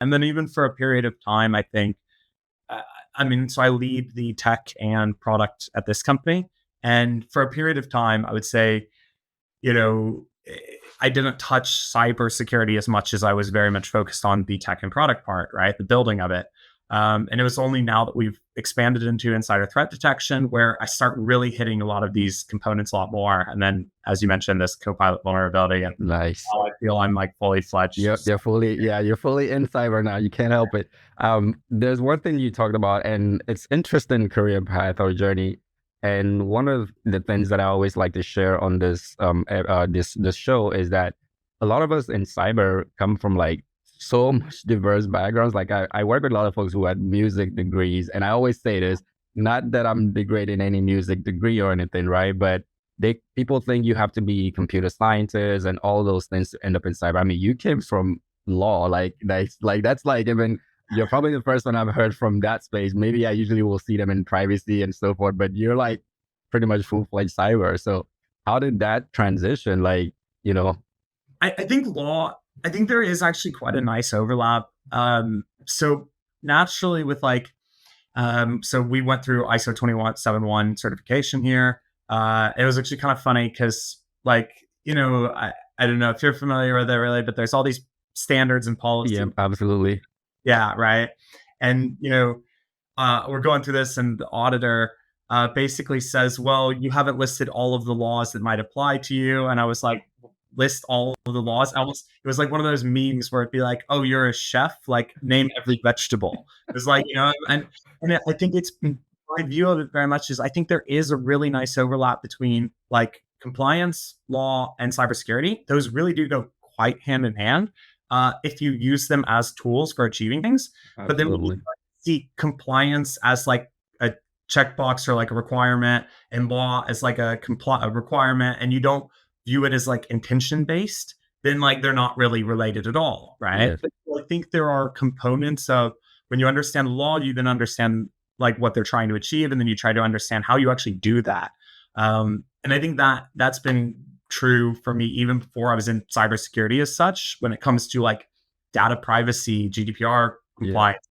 And then even for a period of time, I think, uh, I mean, so I lead the tech and product at this company. And for a period of time, I would say, you know, I didn't touch cybersecurity as much as I was very much focused on the tech and product part, right? The building of it. And it was only now that we've expanded into insider threat detection where I start really hitting a lot of these components a lot more. And then, as you mentioned, this Copilot vulnerability, and Nice. now I feel I'm like fully fledged. You're fully in cyber now. You can't help it. There's one thing you talked about, and it's interesting career path or journey. And one of the things that I always like to share on this show is that a lot of us in cyber come from like so much diverse backgrounds. Like I work with a lot of folks who had music degrees, and I always say this, not that I'm degrading any music degree or anything, right? But people think you have to be computer scientists and all those things to end up in cyber. I mean, you came from law, that's like even you're probably the first one I've heard from that space. Maybe I usually will see them in privacy and so forth, but you're like pretty much full-fledged cyber. So how did that transition? Like, you know, I think I think there is actually quite a nice overlap. So naturally with like, so we went through ISO 21701 certification here. It was actually kind of funny because like, I don't know if you're familiar with it really, but there's all these standards and yeah, policies. absolutely. Yeah, right. And we're going through this, and the auditor basically says, "Well, you haven't listed all of the laws that might apply to you." And I was like, "List all of the laws?" Almost, it was like one of those memes where it'd be like, "Oh, you're a chef? Like, name every vegetable." It's like, and I think it's my view of it very much is I think there is a really nice overlap between like compliance, law, and cybersecurity. Those really do go quite hand in hand if you use them as tools for achieving things. But then when you Absolutely. see compliance as like a checkbox or like a requirement, and law as like a requirement, and you don't view it as like intention based, then like they're not really related at all, right? Yes. But I think there are components of when you understand the law, you then understand like what they're trying to achieve, and then you try to understand how you actually do that. And I think that that's been true for me even before I was in cybersecurity as such when it comes to like data privacy, GDPR Yeah. compliance,